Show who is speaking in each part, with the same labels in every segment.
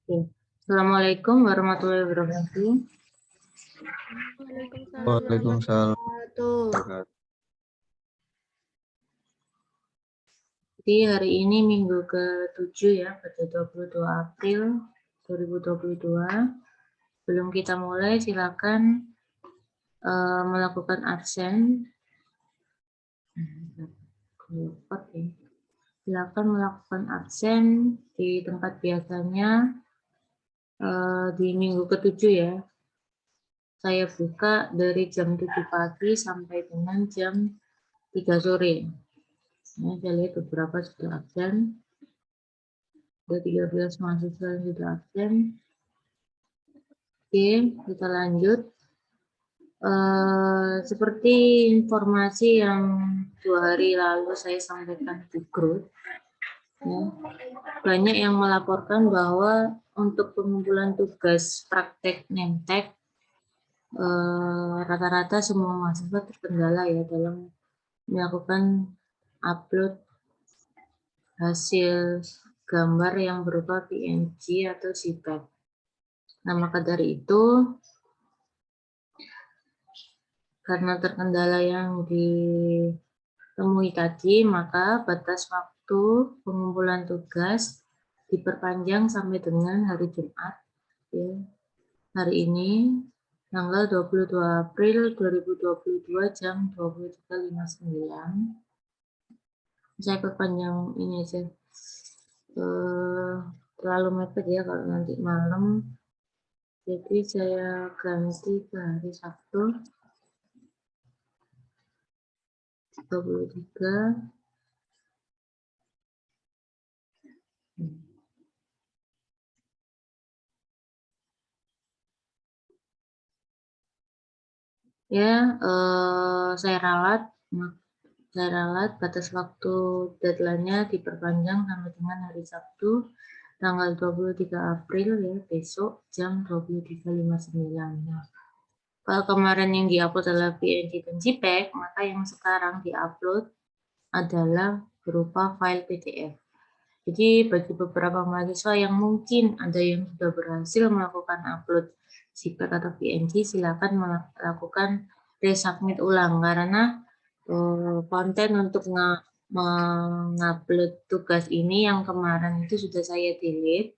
Speaker 1: Oke. Assalamualaikum warahmatullahi wabarakatuh.
Speaker 2: Waalaikumsalam
Speaker 3: Waalaikumsalam.
Speaker 2: warahmatullahi wabarakatuh.
Speaker 1: Jadi hari ini minggu ke-7 ya, pada 22 April 2022. Sebelum kita mulai, silakan melakukan absen. Silakan melakukan absen di tempat biasanya di minggu ke-7 ya. Saya buka dari jam 7 pagi sampai dengan jam 3 sore. Nah, saya lihat beberapa sudah absen. Ada 13 mahasiswa yang sudah absen. Oke, kita lanjut. Seperti informasi yang 2 hari lalu saya sampaikan di grup, ya, banyak yang melaporkan bahwa untuk pengumpulan tugas praktek Nemtek, rata-rata semua mahasiswa terkendala ya dalam melakukan upload hasil gambar yang berupa PNG atau JPEG. Nah, maka dari itu, karena terkendala yang ditemui tadi, maka batas waktu pengumpulan tugas diperpanjang sampai dengan hari Jumat, ya, hari ini, tanggal 22 April 2022 jam 23.59. Saya perpanjang ini aja. Terlalu mepet ya kalau nanti malam. Jadi saya ganti ke hari Sabtu 23. Ya, saya ralat batas waktu deadline-nya diperpanjang sampai dengan hari Sabtu tanggal 23 April ya, besok jam 23.59. Nah, kalau kemarin yang diupload adalah PNG dan JPEG, maka yang sekarang diupload adalah berupa file PDF. Jadi bagi beberapa mahasiswa yang mungkin ada yang sudah berhasil melakukan upload JPEG atau PNG, silakan melakukan resubmit ulang karena konten untuk mengupload tugas ini yang kemarin itu sudah saya delete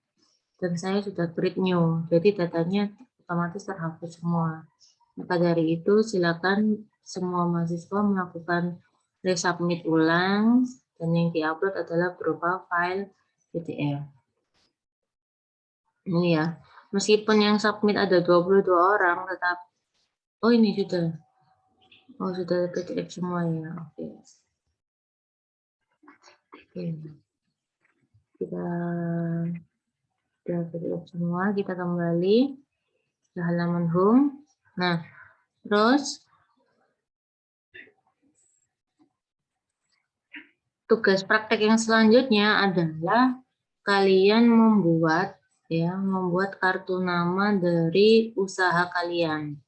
Speaker 1: dan saya sudah create new, jadi datanya otomatis terhapus semua. Maka dari itu silakan semua mahasiswa melakukan resubmit ulang dan yang diupload adalah berupa file PDF. Ini ya, meskipun yang submit ada 22 orang, tetap ini sudah PDF semua ya. Oke. Kita sudah PDF semua, kita kembali ke halaman home. Nah, terus tugas praktek yang selanjutnya adalah kalian membuat kartu nama dari usaha kalian.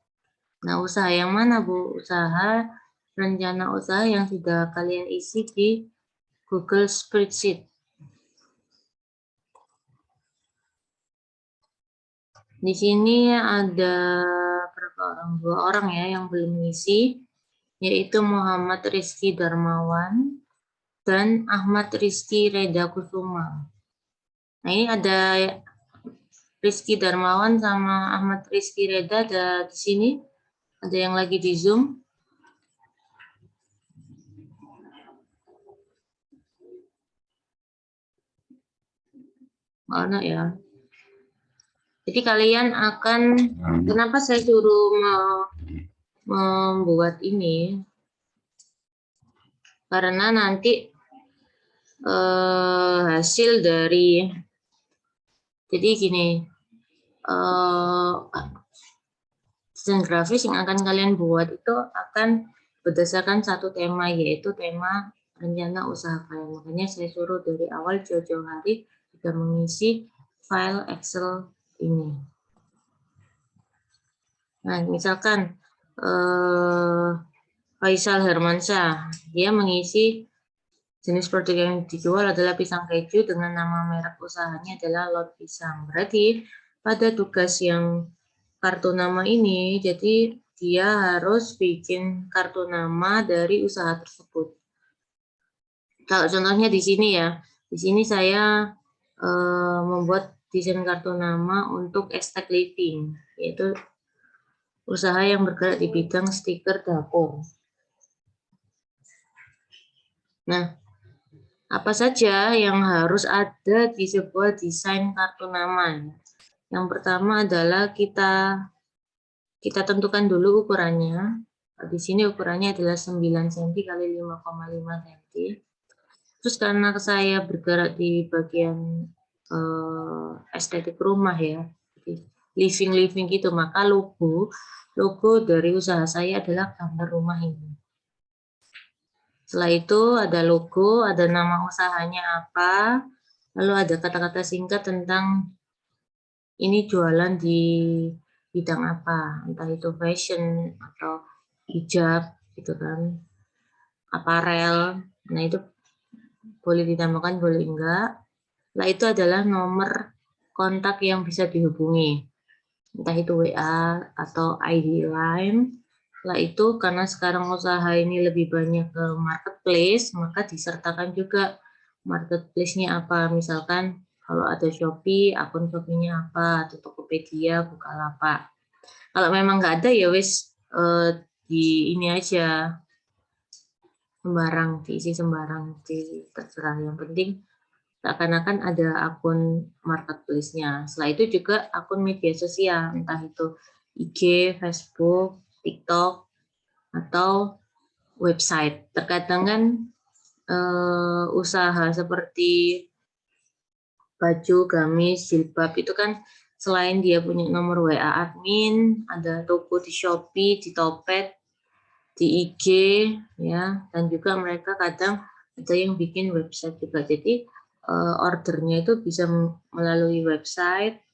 Speaker 1: Nah, usaha yang mana, Bu? Usaha rencana usaha yang sudah kalian isi di Google Spreadsheet. Di sini ada berapa orang? 2 orang ya yang belum mengisi, yaitu Muhammad Rizky Darmawan dan Ahmad Rizky Reda Kusuma. Nah, ini ada Rizky Darmawan sama Ahmad Rizky Reda ada di sini. Ada yang lagi di Zoom. Mana ya? Jadi kalian akan, kenapa saya suruh membuat ini? Karena nanti hasil dari, jadi gini, desain grafis yang akan kalian buat itu akan berdasarkan satu tema, yaitu tema rencana usaha kalian. Makanya saya suruh dari awal jauh-jauh hari sudah mengisi file Excel ini. Nah, misalkan Faisal Hermansyah, dia mengisi Jenis produk yang dijual adalah pisang keju dengan nama merek usahanya adalah Lot Pisang. Berarti pada tugas yang kartu nama ini, jadi dia harus bikin kartu nama dari usaha tersebut. Kalau contohnya di sini ya, di sini saya membuat desain kartu nama untuk Estek Living, yaitu usaha yang bergerak di bidang stiker dapur. Nah, apa saja yang harus ada di sebuah desain kartu nama? Yang pertama adalah kita tentukan dulu ukurannya. Di sini ukurannya adalah 9 cm kali 5,5 cm. Terus karena saya bergerak di bagian estetik rumah ya, living gitu, maka logo dari usaha saya adalah gambar rumah ini. Setelah itu ada logo, ada nama usahanya apa, lalu ada kata-kata singkat tentang ini jualan di bidang apa, entah itu fashion atau hijab gitu kan, aparel. Nah itu boleh ditambahkan, boleh enggak. Nah itu adalah nomor kontak yang bisa dihubungi, entah itu WA atau ID Line. Lah itu karena sekarang usaha ini lebih banyak ke marketplace, maka disertakan juga marketplace-nya apa. Misalkan kalau ada Shopee, akun Shopee-nya apa, atau Tokopedia, Bukalapak. Kalau memang nggak ada ya wis di ini aja, sembarang, diisi sembarang, terserah. Yang penting seakan-akan ada akun marketplace-nya. Setelah itu juga akun media sosial, entah itu IG, Facebook, TikTok, atau website. Terkadang kan usaha seperti baju, gamis, jilbab itu kan selain dia punya nomor WA admin, ada toko di Shopee, di Topet, di IG, ya, dan juga mereka kadang ada yang bikin website juga. Jadi ordernya itu bisa melalui website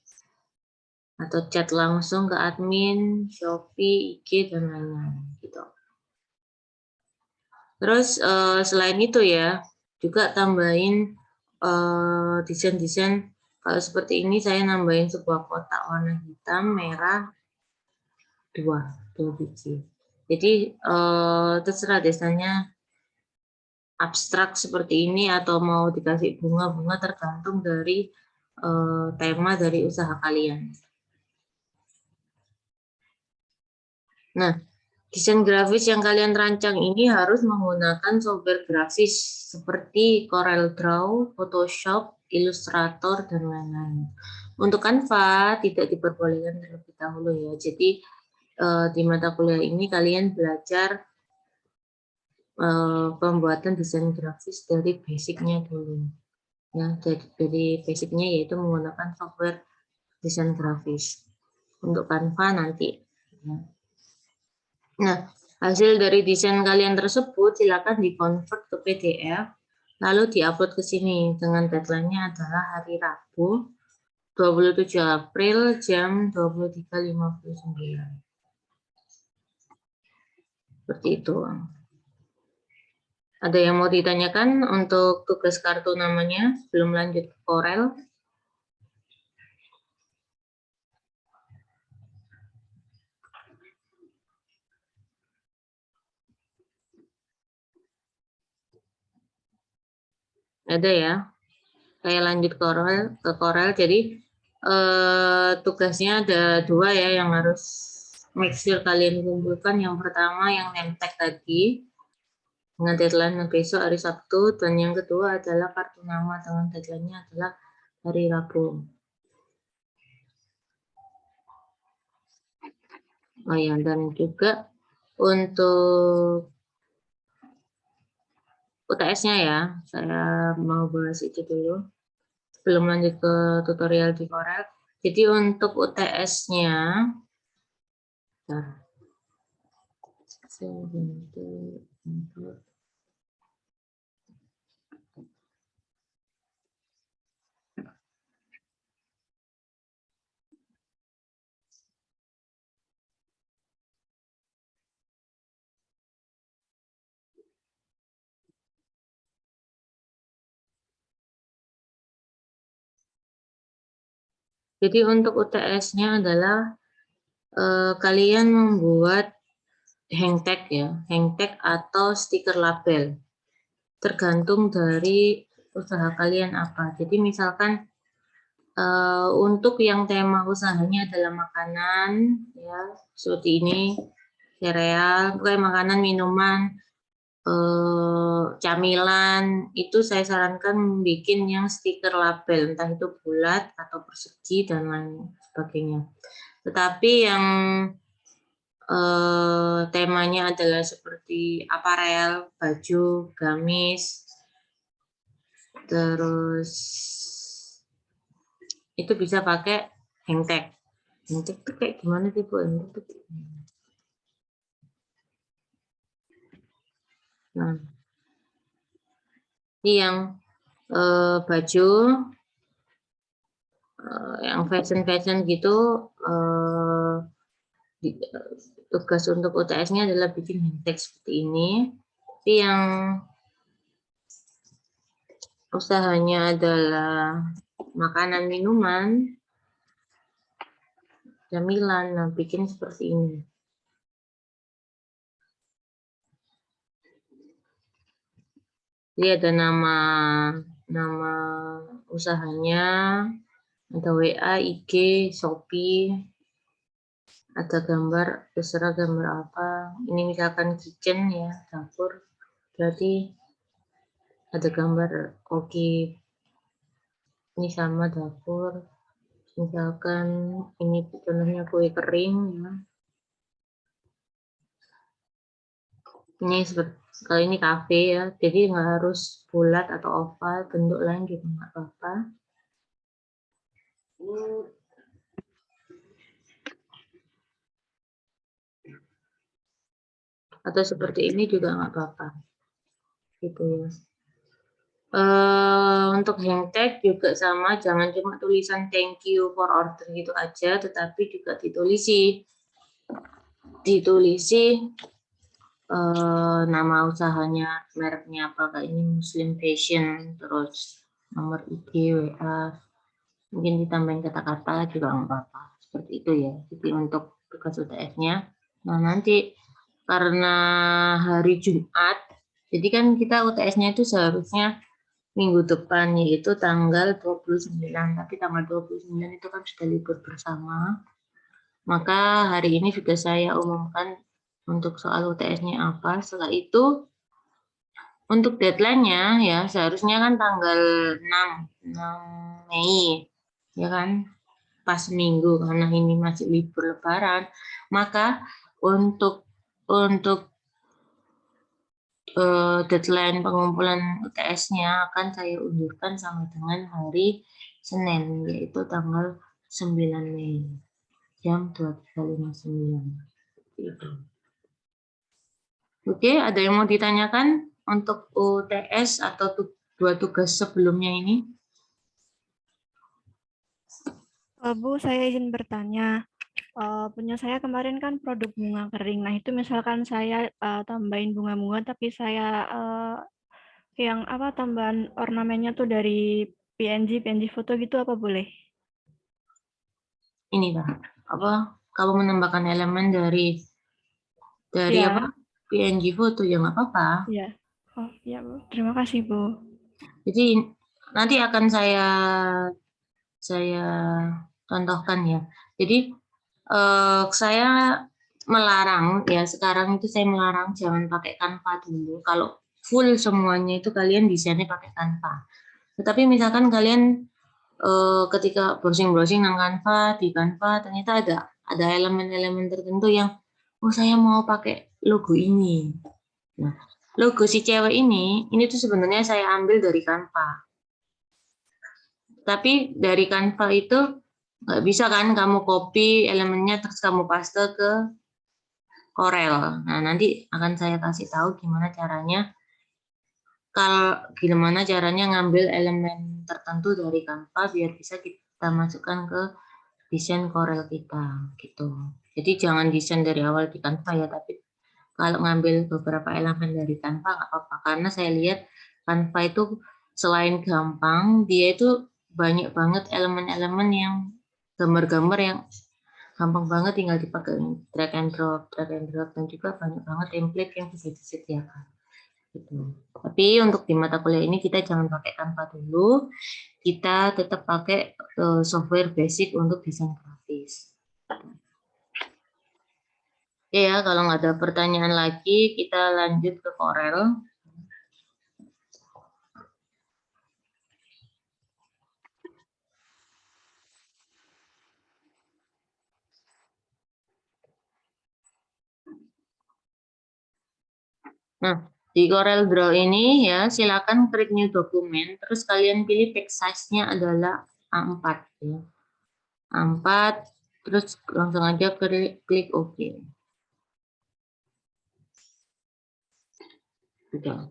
Speaker 1: atau chat langsung ke admin, Shopee, IG, dan lain-lain gitu. Terus selain itu ya, juga tambahin desain-desain. Kalau seperti ini saya nambahin sebuah kotak warna hitam, merah, dua biji. Jadi terserah desanya abstrak seperti ini atau mau dikasih bunga-bunga, tergantung dari tema dari usaha kalian. Nah, desain grafis yang kalian rancang ini harus menggunakan software grafis seperti CorelDRAW, Photoshop, Illustrator, dan lain-lain. Untuk Canva tidak diperbolehkan terlebih dahulu ya. Jadi di mata kuliah ini kalian belajar pembuatan desain grafis dari basicnya dulu. Ya, dari basicnya yaitu menggunakan software desain grafis. Untuk Canva nanti. Ya. Nah, hasil dari desain kalian tersebut silakan di-convert ke PDF, lalu di-upload ke sini dengan deadline-nya adalah hari Rabu, 27 April jam 23.59. Seperti itu. Ada yang mau ditanyakan untuk tugas kartu namanya sebelum lanjut ke Corel? Ada ya. Saya lanjut ke Corel. Jadi tugasnya ada dua ya yang harus make sure kalian kumpulkan. Yang pertama yang name tag tadi dengan deadline besok hari Sabtu, dan yang kedua adalah kartu nama dengan deadline-nya adalah hari Rabu. Oh ya, dan juga untuk UTS-nya ya, saya mau bahas itu dulu sebelum lanjut ke tutorial di Corel. Jadi untuk UTS-nya, Jadi untuk UTS-nya adalah kalian membuat hang tag ya, hang tag atau stiker label. Tergantung dari usaha kalian apa. Jadi misalkan untuk yang tema usahanya adalah makanan, ya seperti ini, sereal, bukan makanan, minuman, camilan, itu saya sarankan bikin yang stiker label, entah itu bulat atau persegi dan lain sebagainya. Tetapi yang temanya adalah seperti aparel, baju, gamis, terus itu bisa pakai hang tag. Hang tag itu kayak gimana sih Bu? Nah, ini yang baju, yang fashion gitu, tugas untuk UTS-nya adalah bikin hang tag seperti ini. Tapi yang usahanya adalah makanan minuman, camilan, nah bikin seperti ini. Jadi ada nama usahanya, ada WA, IG, Shopee, ada gambar, terserah gambar apa. Ini misalkan kitchen ya, dapur, berarti ada gambar oke. Ini sama dapur. Misalkan ini contohnya kue kering ya. Ini seperti kalau ini kafe ya, jadi nggak harus bulat atau oval, bentuk lain gitu nggak apa-apa. Atau seperti ini juga nggak apa-apa, gitu ya. Untuk hang tag juga sama, jangan cuma tulisan thank you for order gitu aja, tetapi juga ditulisi nama usahanya, mereknya apa, kayak ini Muslim Fashion, terus nomor IG, WA, mungkin ditambahin kata-kata juga nggak apa-apa, seperti itu ya. Jadi untuk tugas UTS-nya, nah nanti karena hari Jumat, jadi kan kita UTS-nya itu seharusnya minggu depan, yaitu tanggal 29, tapi tanggal 29 itu kan sudah libur bersama, maka hari ini sudah saya umumkan untuk soal UTS-nya apa. Setelah itu untuk deadline-nya ya seharusnya kan tanggal 6 Mei, ya kan, pas minggu karena ini masih libur Lebaran, maka untuk deadline pengumpulan UTS-nya akan saya undurkan sampai dengan hari Senin, yaitu tanggal 9 Mei jam 23.59. Gitu. Oke, ada yang mau ditanyakan untuk UTS atau dua tugas sebelumnya ini?
Speaker 2: Bu, saya izin bertanya. Punya saya kemarin kan produk bunga kering. Nah, itu misalkan saya tambahin bunga-bunga, tapi saya yang apa tambahan ornamennya tuh dari PNG foto gitu, apa boleh?
Speaker 1: Ini Pak, apa kalau menambahkan elemen dari
Speaker 2: Iya,
Speaker 1: apa PNG foto ya nggak apa-apa.
Speaker 2: iya. Oh, iya, Bu. Terima kasih, Bu.
Speaker 1: Jadi nanti akan saya contohkan ya. Jadi saya melarang ya, sekarang itu saya melarang jangan pakai Canva dulu. Kalau full semuanya itu kalian desainnya pakai Canva. Tetapi misalkan kalian ketika browsing-browsing nang Canva, di Canva ternyata ada elemen-elemen tertentu yang saya mau pakai logo ini. Nah, logo si cewek ini tuh sebenarnya saya ambil dari Canva. Tapi dari Canva itu nggak bisa kan kamu copy elemennya terus kamu paste ke Corel. Nah, nanti akan saya kasih tahu gimana caranya ngambil elemen tertentu dari Canva biar bisa kita masukkan ke desain Corel kita gitu. Jadi jangan desain dari awal di Canva ya, tapi kalau ngambil beberapa elemen dari Canva nggak apa-apa, karena saya lihat Canva itu selain gampang, dia itu banyak banget elemen-elemen yang gambar-gambar yang gampang banget, tinggal dipakai drag and drop, dan juga banyak banget template yang bisa disediakan. Gitu. Tapi untuk di mata kuliah ini kita jangan pakai Canva dulu, kita tetap pakai software basic untuk desain grafis. Oke ya, kalau nggak ada pertanyaan lagi, kita lanjut ke Corel. Nah, di Corel Draw ini ya, silakan klik new document, terus kalian pilih text size-nya adalah A4 ya. A4, terus langsung aja klik OK. Sudah.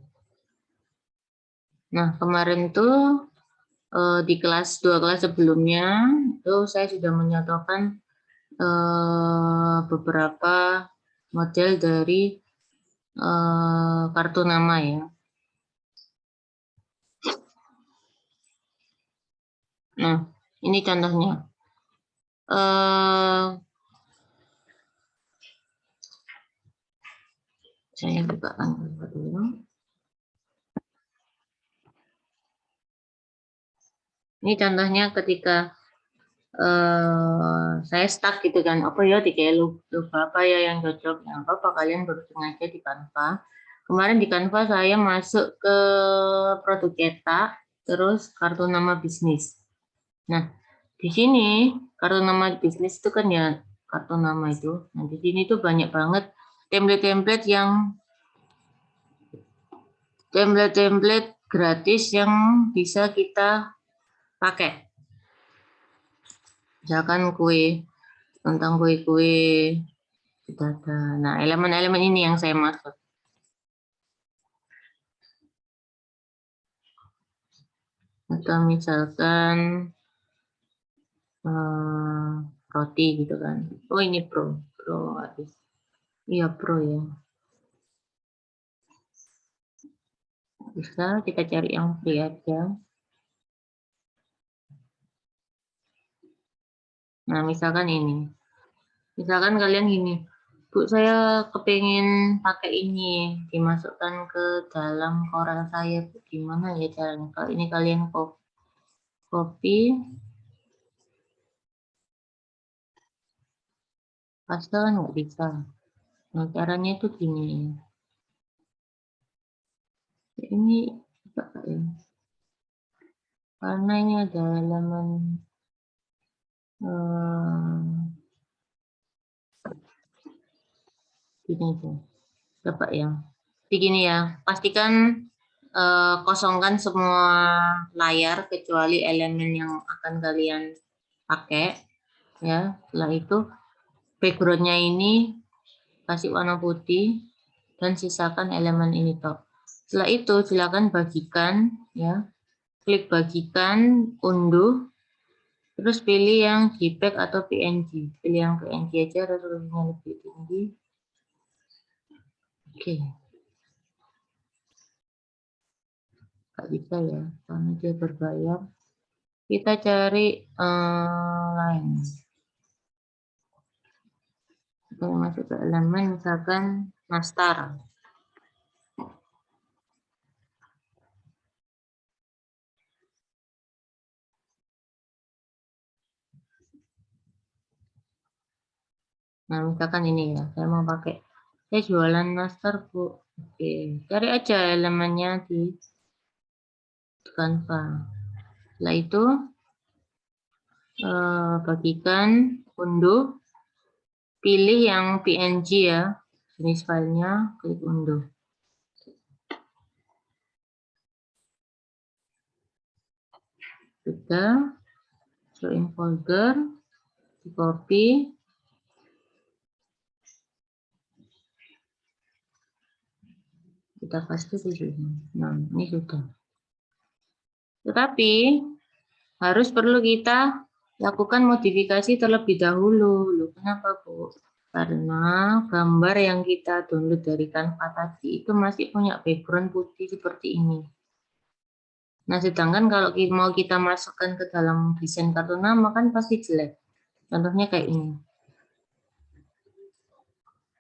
Speaker 1: Nah, kemarin tuh di dua kelas sebelumnya itu saya sudah menyatakan beberapa model dari kartu nama ya. Nah, ini contohnya. Saya bukakan dulu. Ini contohnya ketika saya stuck gitu kan, apa ya kayak lupa apa ya yang cocok, yang apa kalian baru sengaja di Canva. Kemarin di Canva saya masuk ke produk cetak, terus kartu nama bisnis. Nah, di sini kartu nama bisnis itu kan ya kartu nama itu. Nah, di sini tuh banyak banget template-template gratis yang bisa kita pakai. Misalkan kue, tentang kue-kue sudah ada. Nah, elemen-elemen ini yang saya maksud. Atau misalkan roti gitu kan. Oh, ini pro habis. Iya, pro ya. Bisa kita cari yang free aja. Nah, misalkan ini. Misalkan kalian gini, Bu, saya kepingin pakai ini, dimasukkan ke dalam Corel saya. Gimana ya caranya? Kalau ini kalian copy, paste kan nggak bisa. Nah, caranya itu gini. Ini ya. Karena ini ada elemen gini tuh. Coba ya. Begini ya, pastikan kosongkan semua layar kecuali elemen yang akan kalian pakai ya. Setelah itu backgroundnya ini kasih warna putih dan sisakan elemen ini toh. Setelah itu silakan bagikan ya, klik bagikan, unduh, terus pilih yang JPEG atau PNG. Pilih yang PNG aja, resolusinya lebih tinggi. Oke. Nggak bisa ya, karena dia berbayar. Kita cari lain. Kita masuk ke elemen, misalkan nastar. Nah, misalkan ini ya, saya mau pakai. Saya jualan nastar, Bu. Oke, cari aja elemennya di Canva. Setelah itu, bagikan, unduh, pilih yang PNG ya, jenis filenya, klik unduh. Sudah, show in folder, di copy, kita paste di sini. Nah, ini sudah. Tetapi harus perlu kita lakukan modifikasi terlebih dahulu. Loh, kenapa, Bu? Karena gambar yang kita download dari Canva tadi itu masih punya background putih seperti ini. Nah, sedangkan kalau mau kita masukkan ke dalam desain kartu nama kan pasti jelek. Contohnya kayak ini.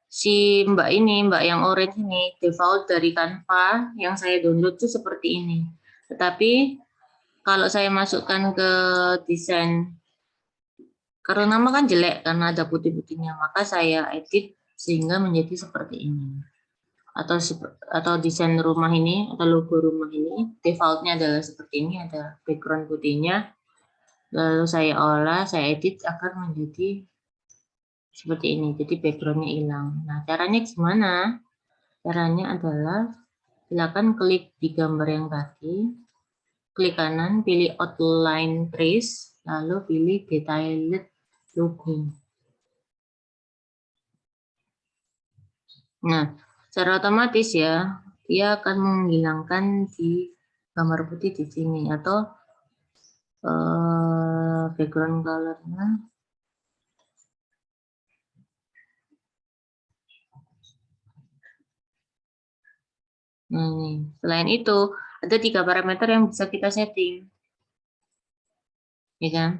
Speaker 1: Si Mbak yang orange ini, default dari Canva yang saya download itu seperti ini. Tetapi kalau saya masukkan ke desain, karena nama kan jelek karena ada putih-putihnya, maka saya edit sehingga menjadi seperti ini. Atau desain rumah ini atau logo rumah ini defaultnya adalah seperti ini, ada background putihnya. Lalu saya olah, saya edit agar menjadi seperti ini. Jadi backgroundnya hilang. Nah, caranya gimana? Caranya adalah silakan klik di gambar yang tadi, klik kanan, pilih outline trace, lalu pilih detailed logo. Nah, secara otomatis ya, dia akan menghilangkan di gambar putih di sini atau background colornya. Nah, ini. Selain itu, ada 3 parameter yang bisa kita setting. Ya kan?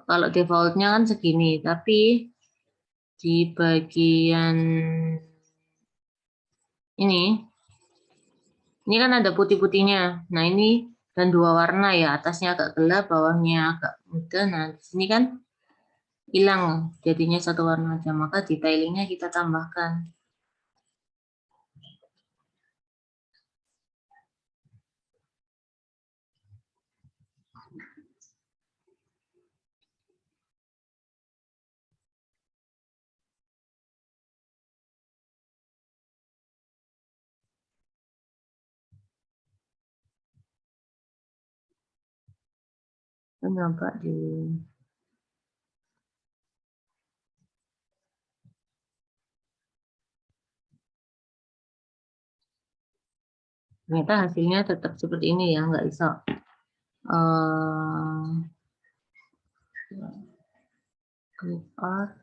Speaker 1: Kalau defaultnya kan segini, tapi di bagian ini kan ada putih-putihnya. Nah, ini dan 2 warna ya, atasnya agak gelap, bawahnya agak muda. Nah, di sini kan hilang jadinya satu warna aja, maka detailingnya kita tambahkan. Nampak di ternyata hasilnya tetap seperti ini ya, nggak bisa click art.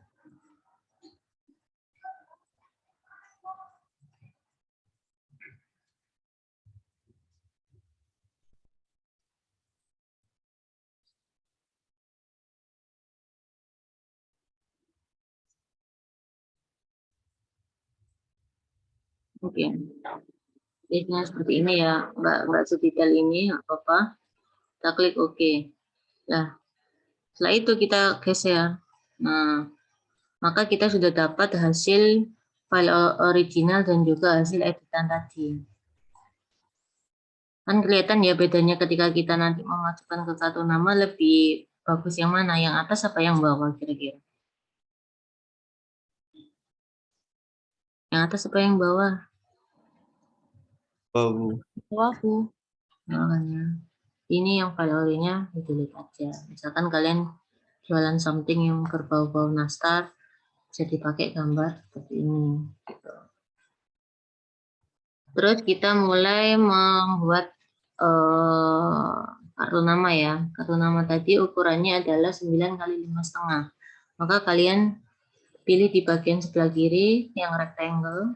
Speaker 1: Oke, jadinya seperti ini ya, nggak sedetail ini, nggak apa-apa. Kita klik OK. Nah, setelah itu kita geser. Nah, maka kita sudah dapat hasil file original dan juga hasil editan tadi. Kan kelihatan ya bedanya ketika kita nanti memasukkan ke satu nama, lebih bagus yang mana, yang atas apa yang bawah kira-kira? Yang atas apa yang bawah?
Speaker 3: Bawah.
Speaker 1: Makanya ini yang file orinya delete aja. Misalkan kalian jualan something yang berbau-bau nastar, bisa dipakai gambar seperti ini. Terus kita mulai membuat kartu nama ya. Kartu nama tadi ukurannya adalah 9 kali 5,5. Maka kalian pilih di bagian sebelah kiri yang rectangle.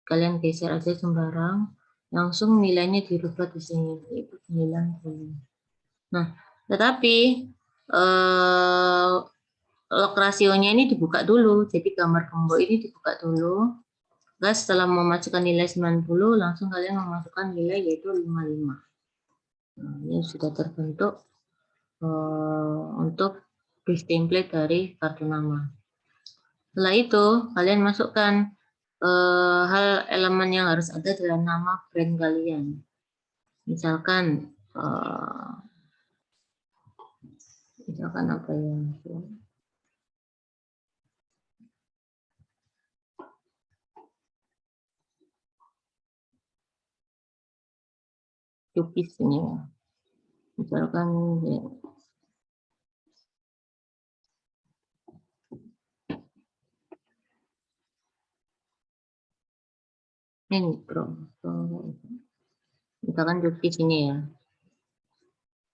Speaker 1: Kalian geser aja sembarang. Langsung nilainya dirubah di sini. Itu 90. Nah, tetapi log rasionya ini dibuka dulu. Jadi gambar gembok ini dibuka dulu. Guys, setelah memasukkan nilai 90, langsung kalian memasukkan nilai yaitu 55. Nah, ini sudah terbentuk untuk base template dari kartu nama. Setelah itu, kalian masukkan hal elemen yang harus ada dalam nama brand kalian. Misalkan apa ya? Cookies ini ya. Misalkan ya, ini misalkan cookies ini ya.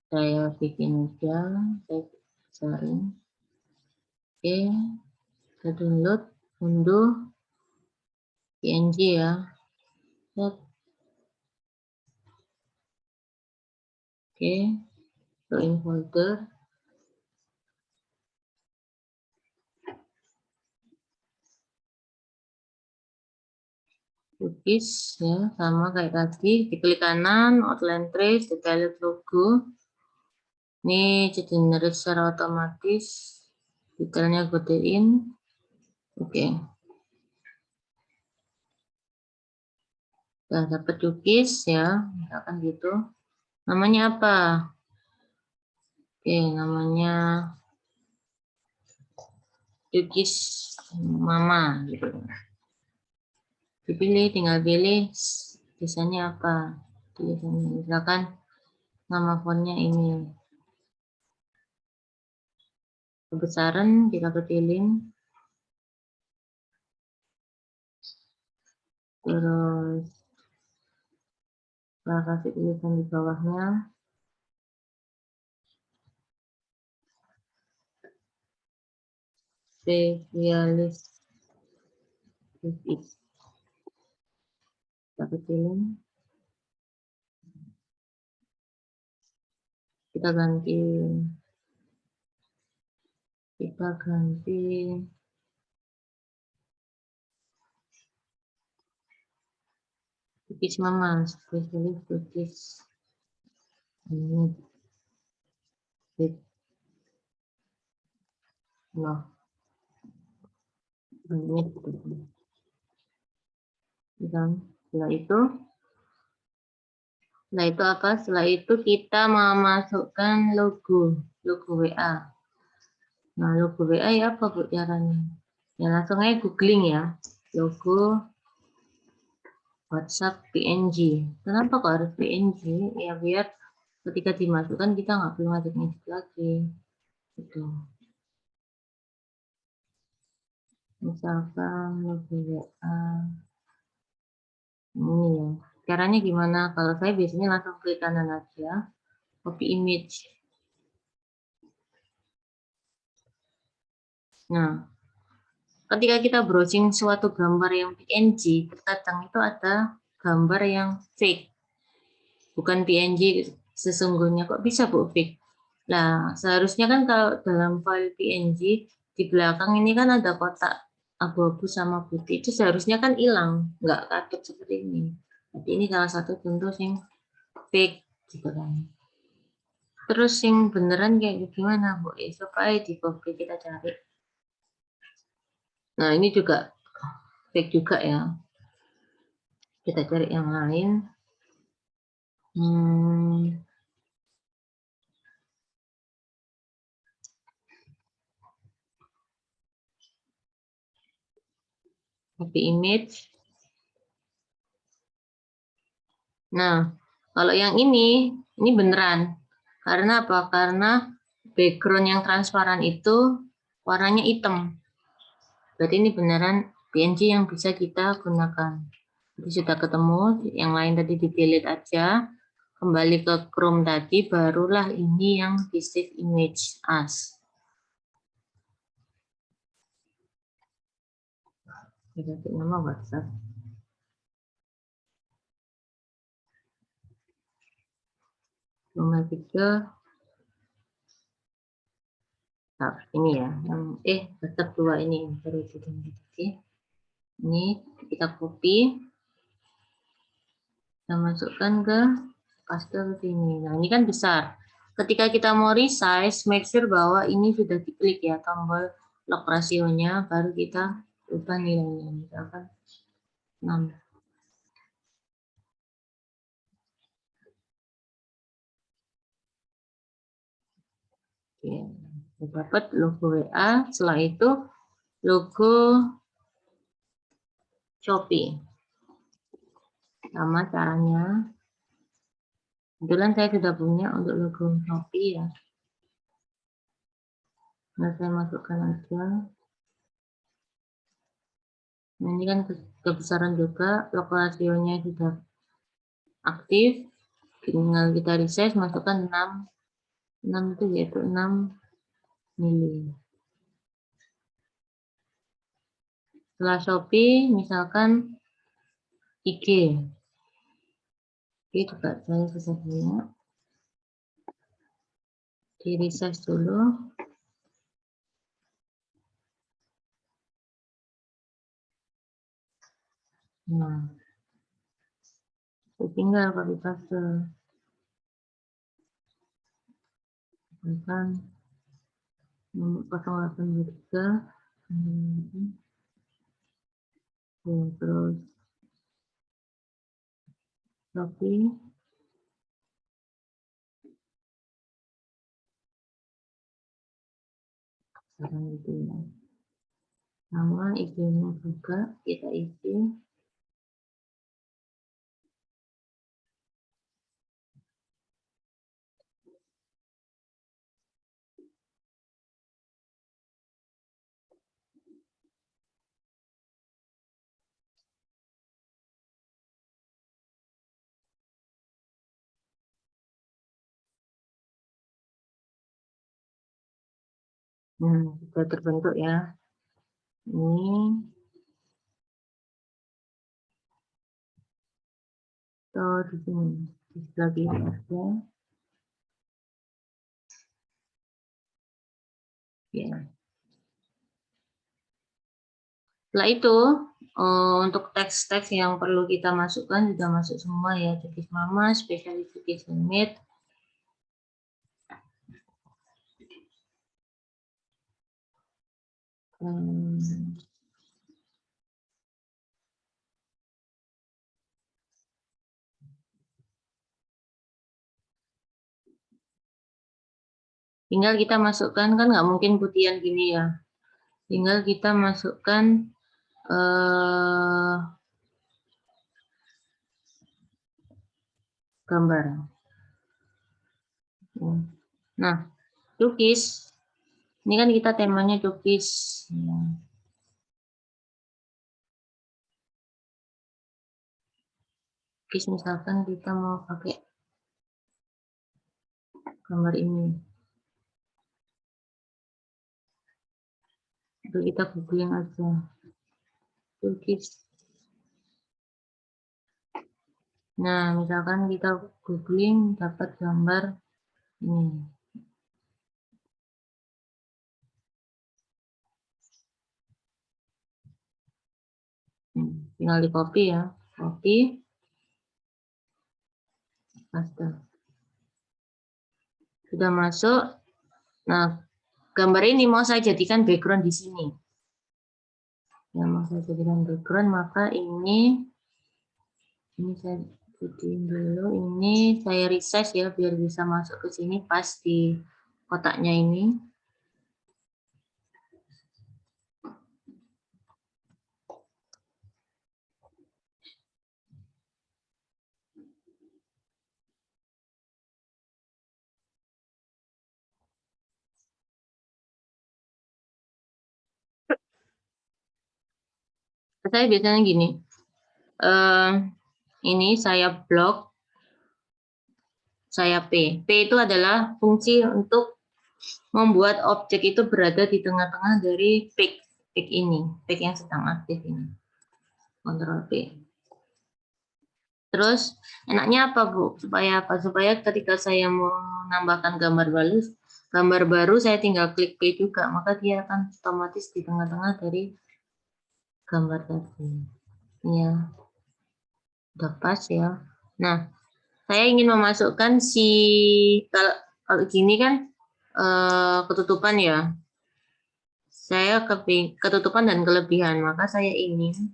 Speaker 1: Saya bikin aja, saya besarin. Oke, saya download, unduh PNG ya. Set. Oke, join folder. cookies ya, sama kayak tadi, diklik kanan, outline trace, detailed logo. Ini generate secara otomatis, detailnya godein. Oke. Udah dapat cookies ya, misalkan gitu. Namanya apa? Oke, namanya cookies mama gitu. Dipilih, tinggal pilih desainnya apa. Tulisannya misalkan nama fontnya ini. Kebesaran kita kecilin. Terus kita kasih tulisan di bawahnya. Spesialis cookies. Kita kecilin. Kita ganti cookies mama, spesialis cookies ini no ini setelah itu apa? Setelah itu kita memasukkan logo WA. Nah, logo WA ya apa Bu caranya? Ya langsung aja googling ya. Logo WhatsApp PNG. Kenapa kok harus PNG? Ya biar ketika dimasukkan kita nggak perlu ngedit lagi. Gitu. Misalkan logo WA. Ini ya. Caranya gimana? Kalau saya biasanya langsung klik kanan aja. Copy image. Nah, ketika kita browsing suatu gambar yang PNG, terkadang itu ada gambar yang fake. Bukan PNG sesungguhnya. Kok bisa Bu fake? Nah, seharusnya kan kalau dalam file PNG, di belakang ini kan ada kotak abu-abu sama putih. Itu seharusnya kan hilang, nggak katut seperti ini. Jadi ini salah satu contoh yang fake. Gitu kan. Terus yang beneran kayak gimana Bu? Supaya di copy kita cari. Nah, ini juga fake juga ya. Kita cari yang lain. Copy image. Nah, kalau yang ini beneran. Karena apa? Karena background yang transparan itu warnanya hitam. Berarti ini beneran PNG yang bisa kita gunakan. Jadi sudah ketemu, yang lain tadi di delete aja. Kembali ke Chrome tadi, barulah ini yang di save image as. Kita ganti nama WhatsApp. Nomor 3. Nah, ini ya, yang WhatsApp 2 ini baru diganti. Ini kita copy. Kita masukkan ke paste ke sini. Nah, ini kan besar. Ketika kita mau resize, make sure bahwa ini sudah diklik ya tombol lock rasionya, baru kita ubah nilainya. Misalkan 6. Oke, dapat logo WA. Setelah itu logo Shopee. Sama caranya. Kebetulan saya sudah punya untuk logo Shopee ya. Nah, saya masukkan aja. Nah, ini kan kebesaran juga, logo rasionya sudah aktif. Tinggal kita resize, masukkan 6 itu yaitu 6 mili. Setelah Shopee, misalkan IG. Oke, juga saya sudah punya. Di resize dulu. Nah, tinggal copy paste. Kan 083. Terus copy. Sekarang itu ya. Nama IG-nya juga kita isi. Sudah terbentuk ya. Ini di sini di sebelah kiri ada. Ya. Setelah itu untuk teks-teks yang perlu kita masukkan sudah masuk semua ya. Jadi mama, special education need. Tinggal kita masukkan, kan nggak mungkin putihan gini ya. Tinggal kita masukkan gambar. Nah, cookies. Ini kan kita temanya cookies. Cookies misalkan kita mau pakai gambar ini. Itu kita googling aja. Cookies. Nah, misalkan kita googling dapat gambar ini. Tinggal di copy ya. Copy. Paste. Sudah masuk. Nah, gambar ini mau saya jadikan background di sini. Yang mau saya jadikan background, maka ini saya jadiin dulu, ini saya resize ya biar bisa masuk ke sini pas di kotaknya ini. Saya biasanya gini, ini saya blok, saya P. P itu adalah fungsi untuk membuat objek itu berada di tengah-tengah dari pic ini, pic yang sedang aktif ini. Ctrl P. Terus enaknya apa Bu? Supaya apa? Supaya ketika saya mau menambahkan gambar baru saya tinggal klik P juga, maka dia akan otomatis di tengah-tengah dari gambar tadi. Ya, udah pas ya. Nah, saya ingin memasukkan kalau gini kan ketutupan ya. Saya ketutupan dan kelebihan, maka saya ingin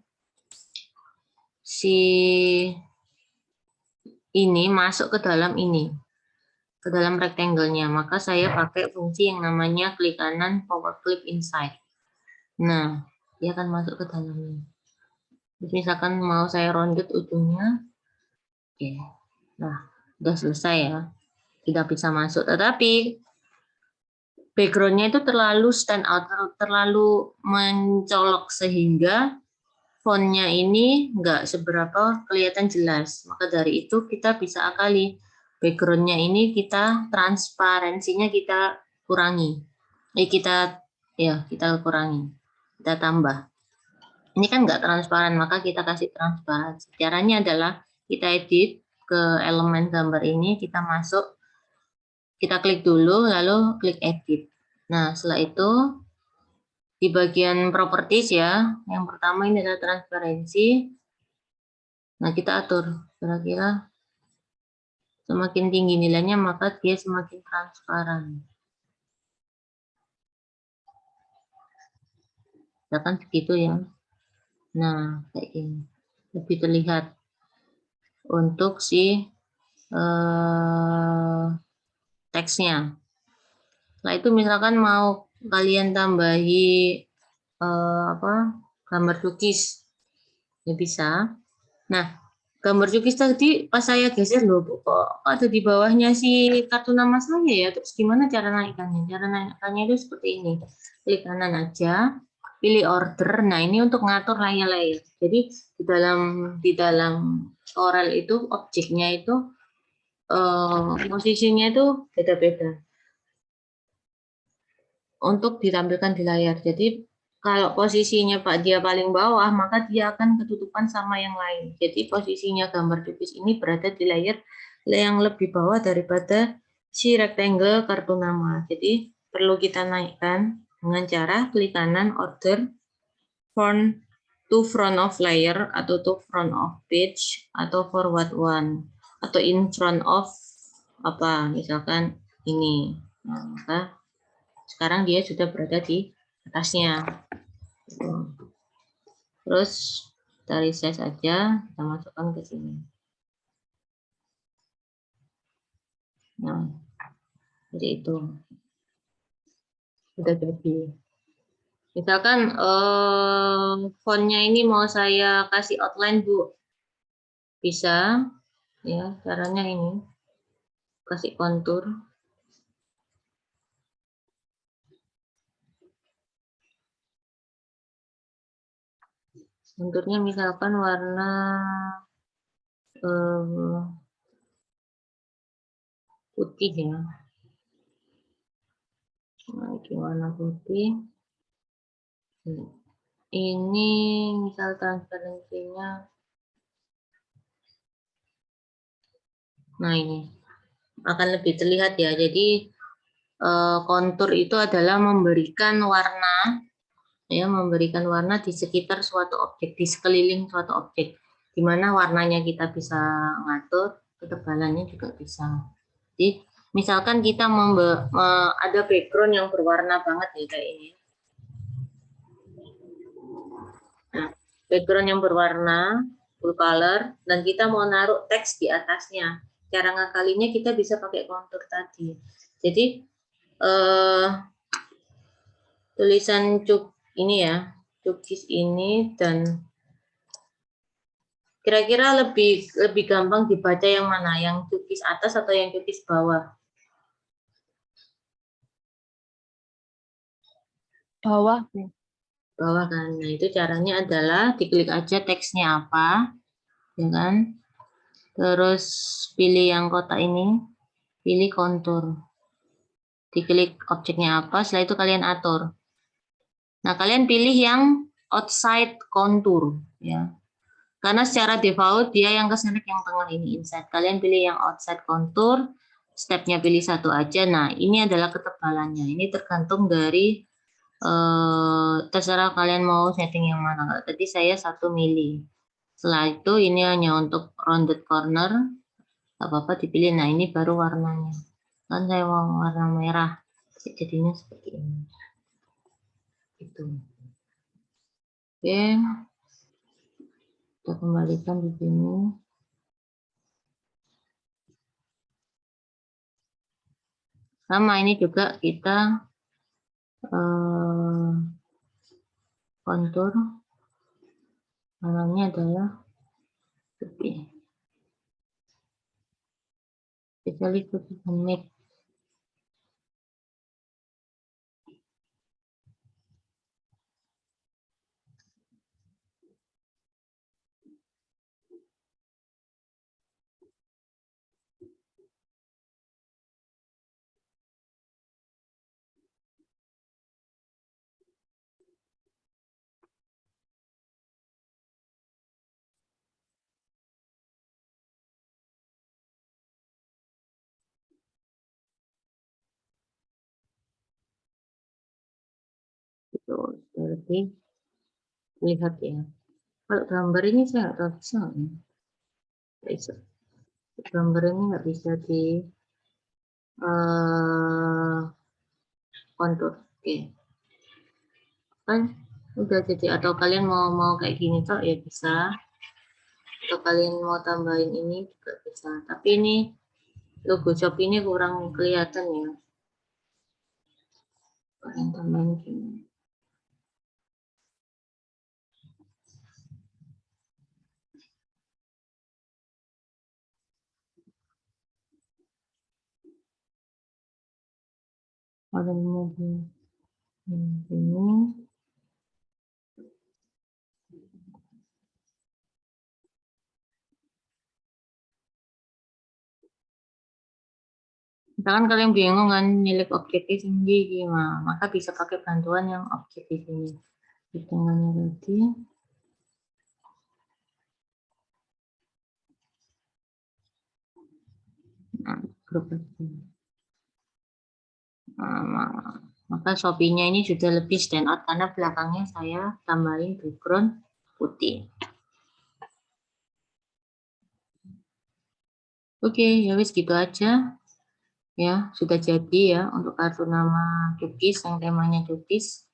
Speaker 1: ini masuk ke dalam ini, ke dalam rectangle-nya. Maka saya pakai fungsi yang namanya klik kanan power clip inside. Nah, dia akan masuk ke dalamnya. Jadi misalkan mau saya rounded ujungnya, oke. Nah, udah selesai ya. Tidak bisa masuk. Tetapi background-nya itu terlalu stand out, terlalu mencolok sehingga font-nya ini nggak seberapa kelihatan jelas. Maka dari itu kita bisa akali background-nya ini kita transparansinya kita kurangi. Kita kurangi, kita tambah. Ini kan nggak transparan, maka kita kasih transparansi. Caranya adalah kita edit ke elemen gambar ini, kita masuk, kita klik dulu, lalu klik edit. Nah, setelah itu di bagian properties ya, yang pertama ini adalah transparansi. Nah, kita atur Kira-kira semakin tinggi nilainya maka dia semakin transparan. Ya kan begitu ya. Nah, kayak gini. Lebih terlihat untuk si teksnya. Nah, itu misalkan mau kalian tambahi gambar cookies. Ya bisa. Nah, gambar cookies tadi pas saya geser loh, kok ada di bawahnya si kartu nama saya ya. Terus gimana cara naikkannya? Cara naikkannya itu seperti ini. Klik kanan aja, pilih order. Nah, ini untuk ngatur layer-layer. Jadi di dalam Corel itu objeknya itu posisinya itu beda-beda untuk ditampilkan di layar. Jadi kalau posisinya Pak dia paling bawah, maka dia akan ketutupan sama yang lain. Jadi posisinya gambar cookies ini berada di layar yang lebih bawah daripada si rectangle kartu nama. Jadi perlu kita naikkan dengan cara klik kanan order front to front of layer atau to front of page atau forward one atau in front of apa misalkan ini. Nah, maka sekarang dia sudah berada di atasnya. Terus kita resize aja, kita masukkan ke sini. Nah, jadi itu sudah jadi. Misalkan fontnya ini mau saya kasih outline Bu, bisa ya. Caranya ini kasih kontur. Konturnya misalkan warna putih ya. Nah, ini warna putih. Ini misal transparansinya. Nah, ini akan lebih terlihat ya. Jadi kontur itu adalah memberikan warna ya, memberikan warna di sekitar suatu objek, di sekeliling suatu objek, di mana warnanya kita bisa ngatur, ketebalannya juga bisa. Jadi misalkan kita ada background yang berwarna banget ya kayak ini. Nah, background yang berwarna full color dan kita mau naruh teks di atasnya. Cara ngakalinya kita bisa pakai kontur tadi. Jadi tulisan ini ya, cookies ini, dan kira-kira lebih gampang dibaca yang mana, yang cookies atas atau yang cookies bawah?
Speaker 2: Bawah, Bu.
Speaker 1: Bawah kan. Nah, itu caranya adalah diklik aja teksnya apa, ya kan? Terus pilih yang kotak ini, pilih kontur. Diklik objeknya apa, setelah itu kalian atur. Nah, kalian pilih yang outside contour ya. Karena secara default dia yang keselect yang tengah ini inside. Kalian pilih yang outside contour, stepnya pilih satu aja. Nah, ini adalah ketebalannya. Ini tergantung dari terserah kalian mau setting yang mana. Tadi saya 1 mili. Setelah itu ini hanya untuk rounded corner. Apa-apa dipilih. Nah, ini baru warnanya. Kan saya mau warna merah. Jadinya seperti ini. Itu. Oke. Kita kembalikan di sini. Sama ini juga kita kontur warnanya adalah putih. Kita lihat make. Itu seperti lihat ya. Kalau gambar ini saya nggak tahu bisa. bisa. Gambar ini nggak bisa di kontur. Oke, kan udah jadi. Atau kalian mau kayak gini toh ya bisa. Atau kalian mau tambahin ini juga bisa. Tapi ini logo shop ini kurang kelihatan ya. Kalian tambahin gini. Kalian mau gini. Misalkan kalian bingung kan milik objeknya sendiri gimana, maka bisa pakai bantuan yang objek di sini. Hitungannya tadi. Nah, grup lagi. Nah, maka Shopee-nya ini sudah lebih stand out karena belakangnya saya tambahin background putih. Oke, ya wis gitu aja. Ya, sudah jadi ya untuk kartu nama cookies yang temanya cookies.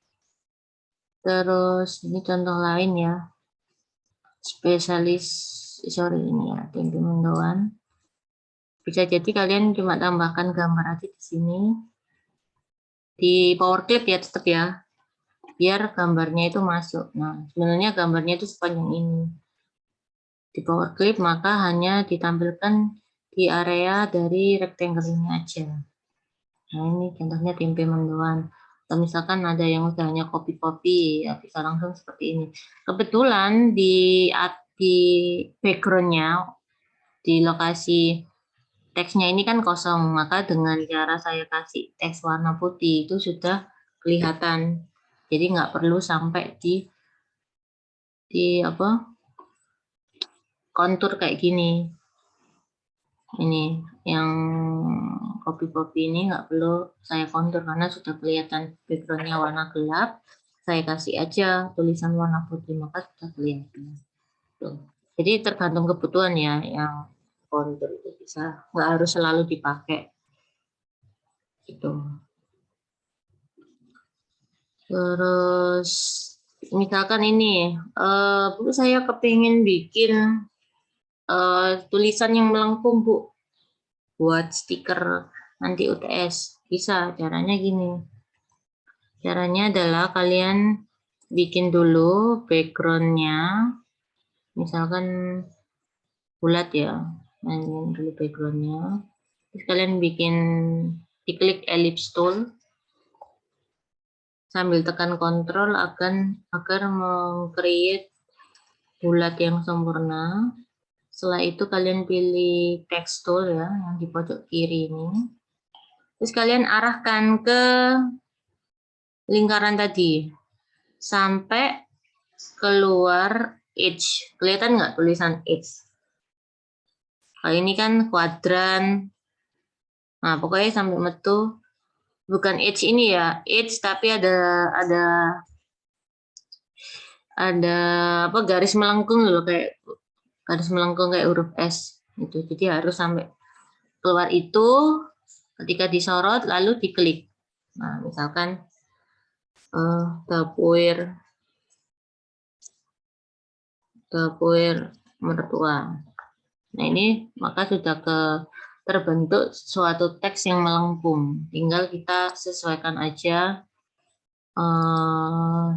Speaker 1: Terus ini contoh lain ya. Spesialis, sorry ini ya, tempe mendoan. Bisa jadi kalian cuma tambahkan gambar aja di sini. Di power clip ya tetap ya. Biar gambarnya itu masuk. Nah, sebenarnya gambarnya itu sepanjang ini. Di power clip maka hanya ditampilkan di area dari rectangle ini aja. Nah, ini contohnya tempe mendoan. Atau misalkan ada yang udah hanya copy-copy, ya bisa langsung seperti ini. Kebetulan di backgroundnya, di lokasi teksnya ini kan kosong, maka dengan cara saya kasih teks warna putih itu sudah kelihatan. Jadi nggak perlu sampai di apa kontur kayak gini. Ini yang copy-copy ini nggak perlu saya kontur karena sudah kelihatan backgroundnya warna gelap. Saya kasih aja tulisan warna putih maka sudah kelihatan. Tuh. Jadi tergantung kebutuhan ya, yang kontur itu bisa nggak harus selalu dipakai. Gitu. Terus misalkan ini, Bu saya kepingin bikin tulisan yang melengkung Bu, buat stiker nanti UTS. Bisa, caranya gini. Caranya adalah kalian bikin dulu backgroundnya, misalkan bulat ya, mainin dulu backgroundnya. Terus kalian bikin, diklik ellipse tool, sambil tekan kontrol agar meng-create bulat yang sempurna. Setelah itu kalian pilih text tool ya, yang di pojok kiri ini. Terus kalian arahkan ke lingkaran tadi sampai keluar edge. Kelihatan nggak tulisan edge? Kali ini kan kuadran. Nah, pokoknya sampai metu. Bukan edge ini ya, edge tapi ada apa garis melengkung loh, kayak garis melengkung kayak huruf S itu. Jadi harus sampai keluar itu ketika disorot lalu diklik. Nah, misalkan dapur mertua. Nah, ini maka sudah terbentuk suatu teks yang melengkung. Tinggal kita sesuaikan aja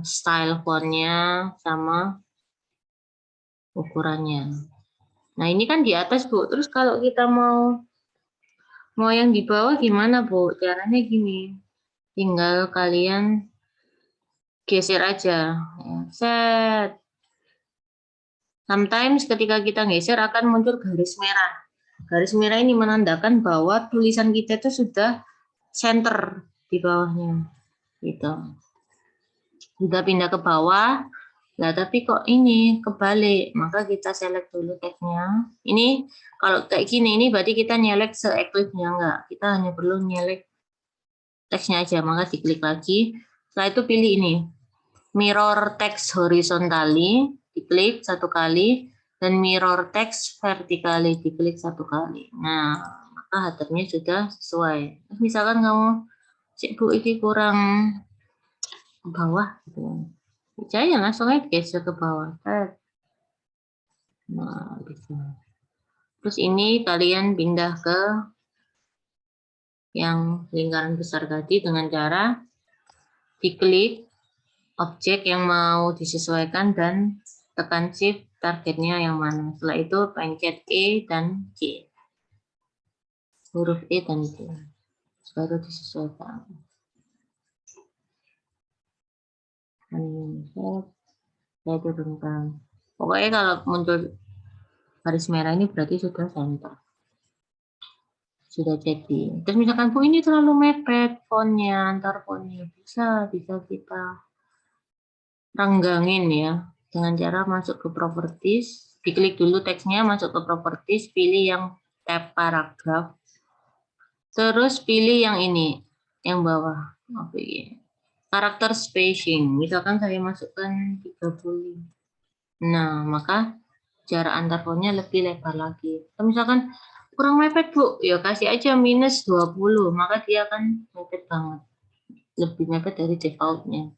Speaker 1: style fontnya sama ukurannya. Nah, ini kan di atas Bu. Terus kalau kita mau yang di bawah gimana Bu? Caranya gini. Tinggal kalian geser aja. Ya, set. Sometimes ketika kita geser akan muncul garis merah. Garis merah ini menandakan bahwa tulisan kita itu sudah center di bawahnya. Gitu. Sudah pindah ke bawah. Nah, tapi kok ini kebalik, maka kita select dulu teksnya. Ini kalau kayak gini, ini berarti kita nyelek se-eclipse-nya enggak. Kita hanya perlu nyelek teksnya aja, maka diklik lagi. Setelah itu pilih ini, mirror text horizontally, diklik satu kali. Dan mirror text vertically, diklik 1 kali. Nah, maka header-nya sudah sesuai. Terus misalkan kamu, cik Bu, ini kurang ke bawah, gitu kan. Percaya langsung aja geser ke bawah. Nah, bisa. Terus ini kalian pindah ke yang lingkaran besar tadi dengan cara diklik objek yang mau disesuaikan dan tekan shift targetnya yang mana. Setelah itu pencet E dan C. Huruf E dan C. Baru disesuaikan. Saya turunkan. Pokoknya kalau muncul garis merah ini berarti sudah center. Sudah jadi. Terus misalkan Bu ini terlalu mepet fontnya, antar fontnya bisa kita renggangin ya dengan cara masuk ke properties, diklik dulu teksnya, masuk ke properties, pilih yang tab paragraf, terus pilih yang ini, yang bawah. Karakter spacing, misalkan saya masukkan 30. Nah, maka jarak antar fontnya lebih lebar lagi. Atau misalkan kurang mepet Bu, ya kasih aja minus 20, maka dia akan mepet banget. Lebih mepet dari defaultnya.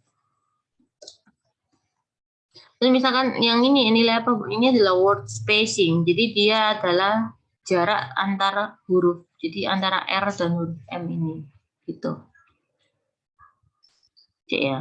Speaker 1: Terus misalkan yang ini nilai apa Bu? Ini adalah word spacing. Jadi dia adalah jarak antara huruf. Jadi antara R dan huruf M ini. Gitu. Cek ya.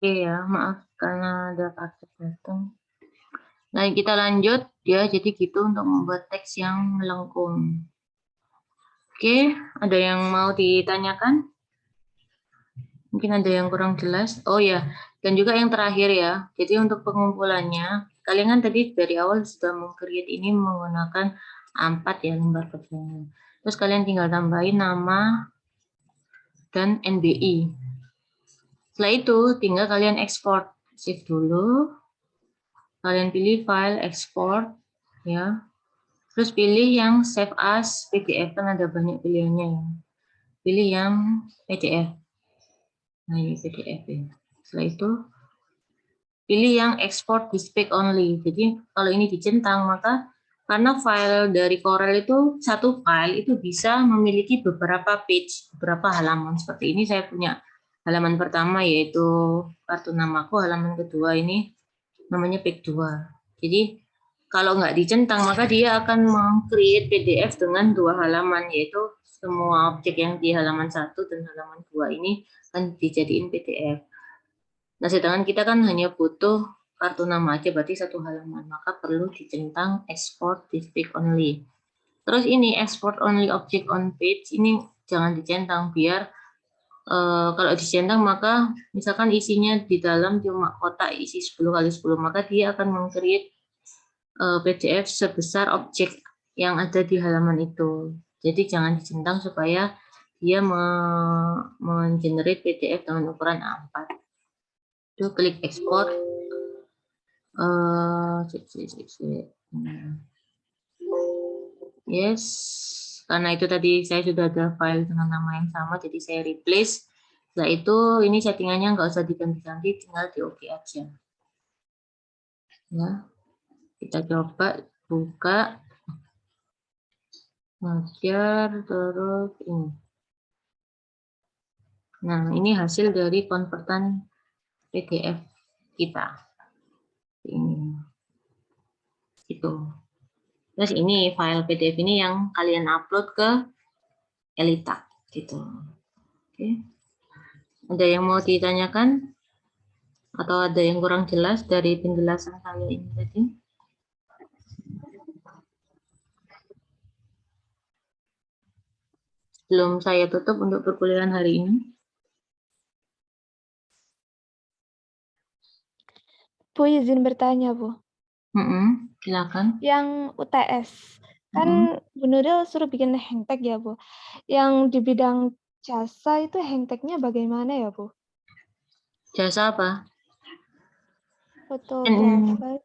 Speaker 1: Oke ya, maaf karena ada paket datang. Nah, kita lanjut ya. Jadi gitu untuk membuat teks yang melengkung. Oke, ada yang mau ditanyakan? Mungkin ada yang kurang jelas. Oh ya, dan juga yang terakhir ya. Jadi untuk pengumpulannya, kalian kan tadi dari awal sudah meng-create ini menggunakan A4 ya, lembar kerjanya. Terus kalian tinggal tambahin nama dan NBI. Setelah itu tinggal kalian ekspor. Save dulu. Kalian pilih file export ya. Terus pilih yang save as PDF, kan ada banyak pilihannya ya. Pilih yang PDF. Nah, ini PDF ya. Setelah itu pilih yang export to speak only. Jadi kalau ini dicentang, maka karena file dari Corel itu satu file itu bisa memiliki beberapa page, beberapa halaman. Seperti ini saya punya halaman pertama yaitu kartu namaku, halaman kedua ini namanya page 2. Jadi kalau nggak dicentang maka dia akan meng-create PDF dengan 2 halaman yaitu semua objek yang di halaman 1 dan halaman 2 ini kan dijadiin PDF. Nah, sedangkan kita kan hanya butuh kartu nama aja, berarti satu halaman, maka perlu dicentang export district only. Terus ini export only object on page, ini jangan dicentang, biar kalau dicentang maka misalkan isinya di dalam cuma kotak isi 10 kali 10, maka dia akan meng-create PDF sebesar objek yang ada di halaman itu. Jadi jangan dicentang supaya dia men-generate PDF dengan ukuran A4. Itu klik export. Yes, karena itu tadi saya sudah ada file dengan nama yang sama, jadi saya replace. Setelah itu ini settingannya nggak usah diganti-ganti, tinggal di OK aja. Ya, kita coba buka, ngejar, terus ini. Nah, ini hasil dari konvertan PDF kita. Ini, itu. Terus ini file PDF ini yang kalian upload ke Elita, gitu. Oke. Ada yang mau ditanyakan? Atau ada yang kurang jelas dari penjelasan saya ini tadi? Sebelum saya tutup untuk perkuliahan hari ini.
Speaker 2: Bu, izin bertanya, Bu.
Speaker 1: Silakan.
Speaker 2: Yang UTS, kan Bu Nuril suruh bikin hangtag ya, Bu. Yang di bidang jasa itu hangtagnya bagaimana ya, Bu?
Speaker 1: Jasa apa?
Speaker 2: Fotografer.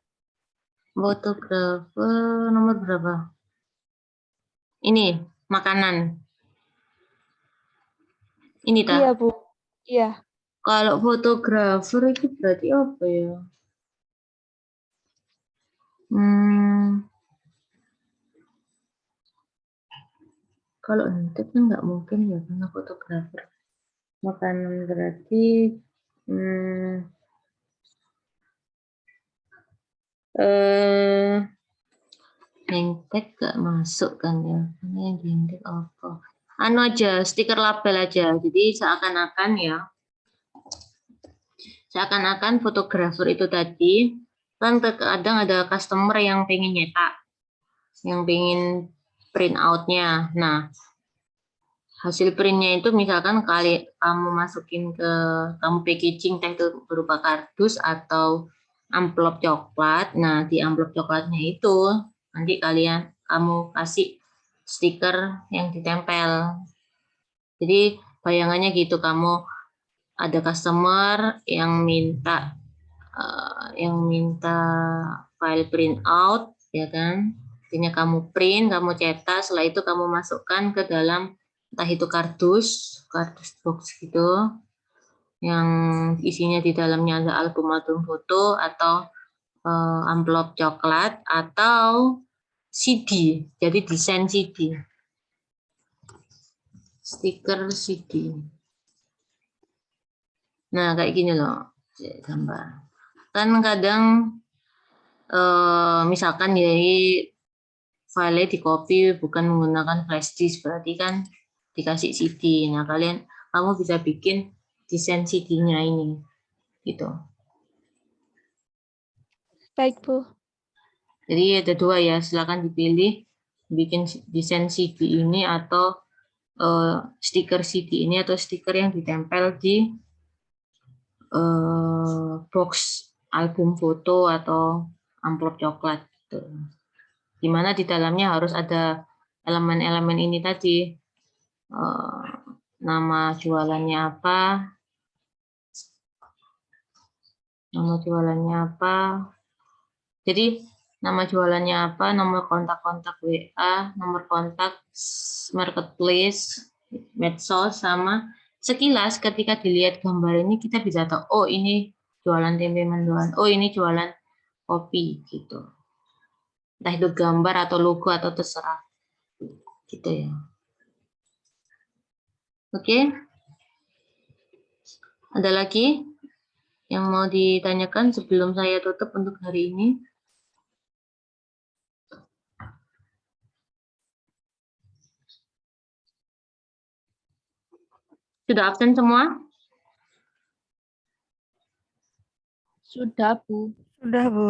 Speaker 1: Fotografer nomor berapa? Ini, makanan. Ini tak?
Speaker 2: Iya, Bu. Iya.
Speaker 1: Kalau fotografer itu berarti apa ya? Kalau itu kan nggak mungkin ya, karena fotografer. Makanan berarti hangtag gak masuk kan ya? Ini yang di hangtag apa? Anu aja, stiker label aja. Jadi seakan-akan fotografer itu tadi kan terkadang ada customer yang pengen nyetak, yang pengen print outnya. Nah, hasil printnya itu misalkan kamu masukin ke kamu packaging entah itu berupa kardus atau amplop coklat. Nah, di amplop coklatnya itu nanti kamu kasih stiker yang ditempel. Jadi bayangannya gitu, kamu ada customer yang minta file print out, ya kan? Artinya kamu print, kamu cetak, setelah itu kamu masukkan ke dalam entah itu kardus box gitu, yang isinya di dalamnya ada album-album foto atau amplop coklat atau CD, jadi desain CD, stiker CD. Nah, kayak gini loh gambar. Kan kadang misalkan jadi file di copy bukan menggunakan flash disk, berarti kan dikasih CD. Nah, kamu bisa bikin desain CD-nya ini, gitu.
Speaker 2: Baik, Bu.
Speaker 1: Jadi ada dua ya, silakan dipilih bikin desain CD ini atau stiker CD ini atau stiker yang ditempel di box album foto atau amplop coklat, gitu. Dimana di dalamnya harus ada elemen-elemen ini tadi, nama jualannya apa, jadi nama jualannya apa, nomor kontak-kontak WA, nomor kontak marketplace, medsos, sama sekilas ketika dilihat gambar ini kita bisa tahu, oh ini jualan tempe mendoan, oh ini jualan kopi, gitu. Entah itu gambar atau logo atau terserah, gitu ya. Oke. Ada lagi yang mau ditanyakan sebelum saya tutup untuk hari ini? Sudah absen semua?
Speaker 3: Sudah, Bu.
Speaker 2: Sudah, Bu.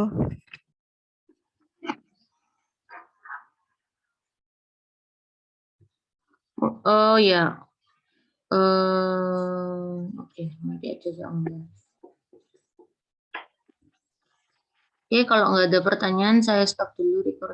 Speaker 1: Oh ya. Oke, nanti aja soalnya. Oke, kalau nggak ada pertanyaan, saya stop dulu record.